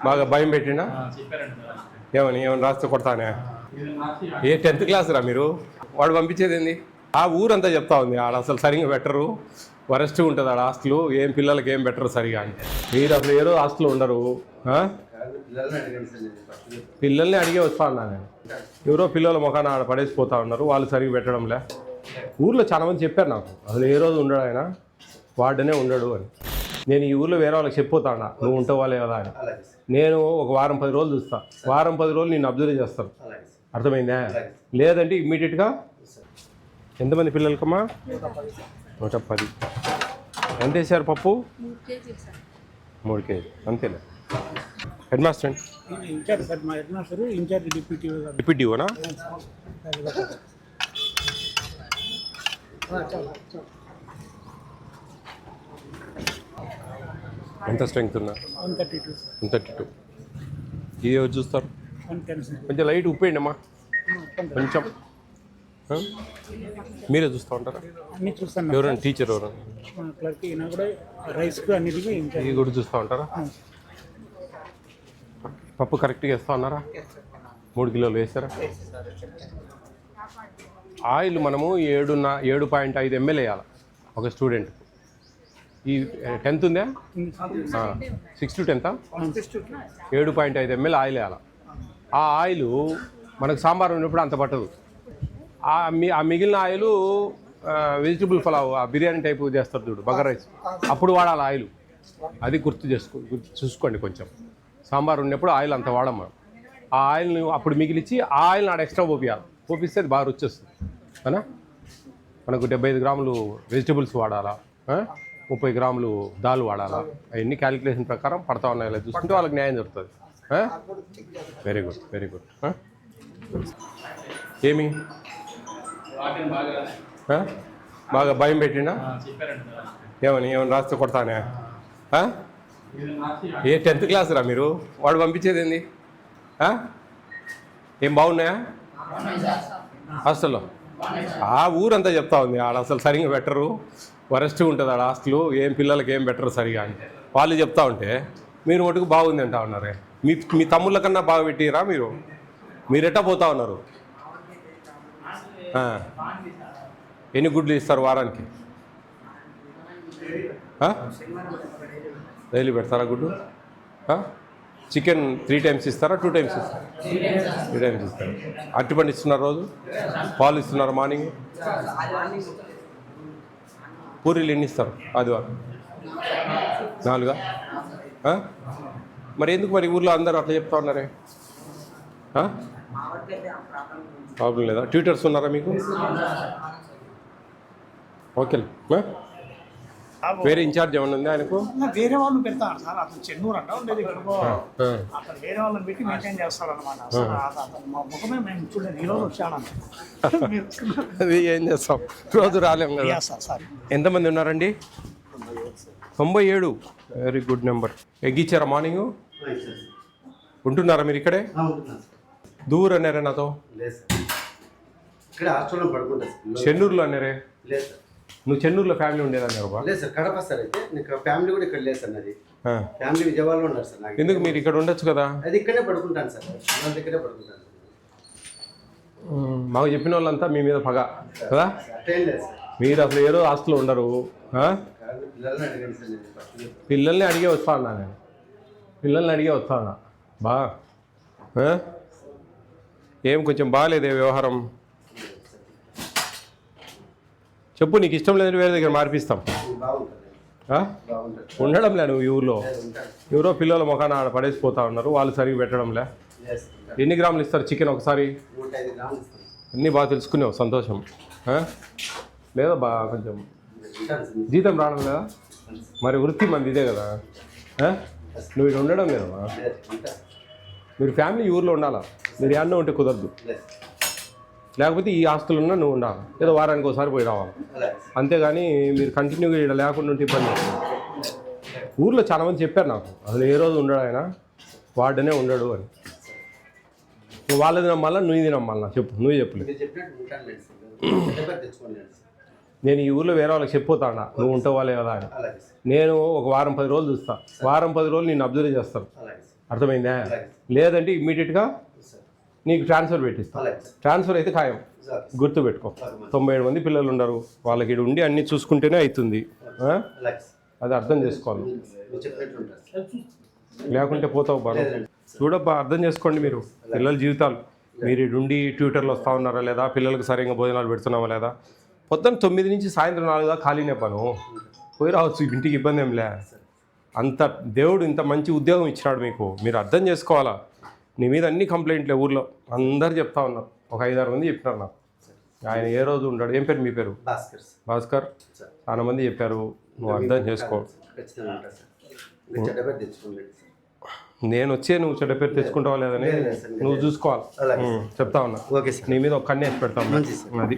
బాగా భయం పెట్టినా ఏమని రాస్తే కొడతానే ఏ 10th క్లాస్ రా మీరు వాడు పంపించేది ఏంది ఆ ఊరంతా చెప్తా ఉంది ఆడ అసలు సరిగ్గా పెట్టరు వరస్ట్ ఉంటుంది ఆడ హాస్టల్ ఏం పిల్లలకి ఏం పెట్టరు సరిగా అని మీరు అసలు ఏదో హాస్టల్ ఉండరు పిల్లల్ని అడిగే వస్తా ఉన్నా నేను ఎవరో పిల్లల ముఖాన్ని ఆడ పడేసిపోతా ఉన్నారు వాళ్ళు సరిగ్గా పెట్టడంలే ఊర్లో చాలా మంది చెప్పారు నాకు అసలు ఏ రోజు ఉండడు ఆయన వాడనే ఉండడు అని నేను ఈ ఊర్లో వేరే వాళ్ళకి చెప్పిపోతా ఉన్నా నువ్వు ఉంటావా లేదా అని నేను ఒక వారం 10 రోజులు చూస్తా వారం 10 రోజులు నేను అబ్జర్వ్ చేస్తాను అర్థమైందా లేదంటే ఇమ్మీడియట్గా ఎంతమంది పిల్లలకమ్మా 110 ఎంత వేసారు పప్పు 3 కేజీ అంతేలే హెడ్ మాస్టర్ డిప్యూటీవోనా ఎంత స్ట్రెంగ్త్ ఉన్నా 132 ఇది ఎవరు చూస్తారు కొంచెం లైట్ ఉప్పేయండి అమ్మా కొంచెం మీరే చూస్తూ ఉంటారా ఎవరైనా టీచర్ ఎవరైనా ఇది కూడా చూస్తూ ఉంటారా పప్పు కరెక్ట్గా వేస్తూ ఉన్నారా 3 కిలోలు వేస్తారా ఆయిల్ మనము 7.5 ml వేయాలి ఒక స్టూడెంట్ ఈ 10th ఉందా 6 to 10th 7.5 ml ఆయిల్ వేయాలి ఆ ఆయిల్ మనకు సాంబార్ ఉన్నప్పుడు అంత పట్టదు ఆ మిగిలిన ఆయిల్ వెజిటబుల్ పలావ్ ఆ బిర్యానీ టైపు చేస్తారు చూడు బగర్ రైస్ అప్పుడు వాడాలి ఆయిల్ అది గుర్తు చూసుకోండి కొంచెం సాంబార్ ఉన్నప్పుడు ఆయిల్ అంత వాడము మనం ఆ ఆయిల్ని అప్పుడు మిగిలిచ్చి ఆ ఆయిల్ని ఆడ ఎక్స్ట్రా పోపిస్తే అది బాగా రుచి వస్తుంది అవునా మనకు 75 గ్రాములు వెజిటబుల్స్ వాడాలా 30 గ్రాములు దాల్ వాడాలా అవన్నీ క్యాలిక్యులేషన్ ప్రకారం పడతా ఉన్నాయి ఇలా చూసుకుంటే వాళ్ళకి న్యాయం దొరుకుతుంది వెరీ గుడ్ ఏమి బాగా భయం పెట్టినా ఏమని రాస్తే కొడతానే ఏ 10th క్లాస్ రా మీరు వాడు పంపించేది ఏంది ఏం బాగున్నాయా హాస్టల్లో ఆ ఊరంతా చెప్తా ఉంది ఆడ అసలు సరిగ్గా పెట్టరు వరస్ట్ ఉంటుంది ఆడ హాస్టల్ ఏం పిల్లలకి ఏం పెట్టరు సరిగా అని వాళ్ళు చెప్తా ఉంటే మీరు మటుకు బాగుంది అంటా ఉన్నారే మీ తమ్ముళ్ళ కన్నా బాగా పెట్టిరా మీరెట్టా పోతా ఉన్నారు ఎన్ని గుడ్లు ఇస్తారు వారానికి డైలీ పెడతారా గుడ్డు చికెన్ 3 times ఇస్తారా 2 times ఇస్తారా 3 times ఇస్తారు అరటిపండు ఇస్తున్నారు రోజు పాలు ఇస్తున్నారు మార్నింగ్ పూరీలు ఎన్ని ఇస్తారు ఆదివారం 4 మరి ఎందుకు మరి ఊర్లో అందరూ అట్లా చెప్తా ఉన్నారే ప్రాబ్లం లేదా ట్యూటర్స్ ఉన్నారా మీకు ఓకేలే వేరే ఇన్ఛార్జ్ ఏమన్నా ఉంది ఆయనకు వేరే వాళ్ళు పెడతారు సార్ అతను చెన్నూరు అంట ఉండేది అతను వేరే వాళ్ళని పెట్టి మెయింటైన్ చేస్తాడు అనమాట మా ముఖమే మేము చూడండి ఈరోజు వచ్చాను అది ఏం చేస్తాం రోజు రాలేము కదా సార్ ఎంతమంది ఉన్నారండి 97 వెరీ గుడ్ నెంబర్ ఎగ్గిచ్చారా మార్నింగ్ ఉంటున్నారా మీరు ఇక్కడే దూరం అన్నారే నాతో చెన్నూరులో అన్నారే నువ్వు చెన్నూరులో ఫ్యామిలీ ఉండేదన్నారు లేదు సార్ కడప సార్ అయితే నీకు ఫ్యామిలీ కూడా ఇక్కడ లేదు సార్ నాది ఫ్యామిలీ విజయవాడలో ఉన్నారు సార్ నాకు ఎందుకు మీరు ఇక్కడ ఉండొచ్చు కదా అది ఇక్కడే పడుకుంటాను సార్ వాళ్ళ దగ్గరే పడుకుంటాను మాకు చెప్పిన వాళ్ళంతా మీ మీద పగ కదా మీరు అసలు ఏదో హాస్టల్లో ఉండరు పిల్లల్ని అడిగే వస్తా ఉన్నా నేను పిల్లల్ని వస్తా ఉన్నా బా ఏం కొంచెం బాగాలేదే వ్యవహారం చెప్పు నీకు ఇష్టం లేదని వేరే దగ్గర మార్పిస్తాం ఉండడంలే నువ్వు ఈ ఊర్లో ఎవరో పిల్లల ముఖాన్ని ఆడ పడేసిపోతా ఉన్నారు వాళ్ళు సరిగ్గా పెట్టడంలే ఎన్ని గ్రాములు ఇస్తారు చికెన్ ఒకసారి అన్నీ బాగా తెలుసుకున్నావు సంతోషం లేదా బాగా కొంచెం జీతం రావడం లేదా మరి వృత్తి మంది ఇదే కదా నువ్వు ఇక్కడ ఉండడం లేదమ్మా మీరు ఫ్యామిలీ ఊర్లో ఉండాలా మీరు యాడ్నో ఉంటే కుదరదు లేకపోతే ఈ హాస్టల్ ఉన్నా నువ్వు ఉండాలి ఏదో వారానికి ఒకసారి పోయి రావాలి అంతేగాని మీరు కంటిన్యూగా ఇక్కడ లేకుండా ఉంటే ఇబ్బంది ఊర్లో చాలామంది చెప్పారు నాకు అసలు ఏ రోజు ఉండడు ఆయన వాడనే ఉండడు అని నువ్వు వాళ్ళది నమ్మాలా నువ్వు నమ్మాలా చెప్పు నువ్వే చెప్పలేదు నేను ఈ ఊర్లో వేరే వాళ్ళకి చెప్పిపోతా ఉన్నా నువ్వు ఉంటావా లేదా అని నేను ఒక వారం 10 రోజులు చూస్తా వారం 10 రోజులు నేను అబ్జర్వ్ చేస్తాను అర్థమైందా? లేదంటే ఇమ్మీడియట్గా సార్ నీకు ట్రాన్స్ఫర్ పెట్టిస్తాం. అలాగే సార్. ట్రాన్స్ఫర్ అయితే ఖాయం, సార్ గుర్తుపెట్టుకో. 97 మంది పిల్లలు ఉండరు, వాళ్ళకి ఇక్కడ ఉండి అన్నీ చూసుకుంటేనే అవుతుంది. అలాగే సార్. అది అర్థం చేసుకోవాలి, మీరు చెప్పినట్లు ఉంటుంది సార్. లేకుంటే పోతావు బాగా. చూడబ్బా, అర్థం చేసుకోండి మీరు పిల్లల జీవితాలు. మీరు ఇటు ఉండి ట్యూటర్లు వస్తూ ఉన్నారా లేదా, పిల్లలకు సరిగ్గా భోజనాలు పెడుతున్నామా లేదా, పొద్దున్న 9 నుంచి సాయంత్రం 4 దాకా ఖాళీనే పను, పోయి రావచ్చు, ఇంటికి ఇబ్బంది ఏం లే. అంత దేవుడు ఇంత మంచి ఉద్యోగం ఇచ్చినాడు మీకు, మీరు అర్థం చేసుకోవాలా. నీ మీద అన్ని కంప్లైంట్లే ఊర్లో అందరు చెప్తా ఉన్నారు, ఒక 5-6 మంది చెప్పినారు నాకు. ఆయన ఏ రోజు ఉంటాడు. ఏం పేరు మీ పేరు? భాస్కర్ సార్. భాస్కర్. చాలా మంది చెప్పారు, నువ్వు అర్థం చేసుకో. ఖచ్చితంగా ఉంటా సార్. ఇంకా చెడ్డ పేరు తెచ్చుకోండి సార్. నేను వచ్చే నువ్వు చెడ్డ పేరు తెచ్చుకుంటావా లేదని నువ్వు చూసుకోవాలి. చెప్తా ఉన్నా, ఓకే సార్. నీ మీద ఒక కన్ను వేసి పెడతాను. మంచిది సార్. అది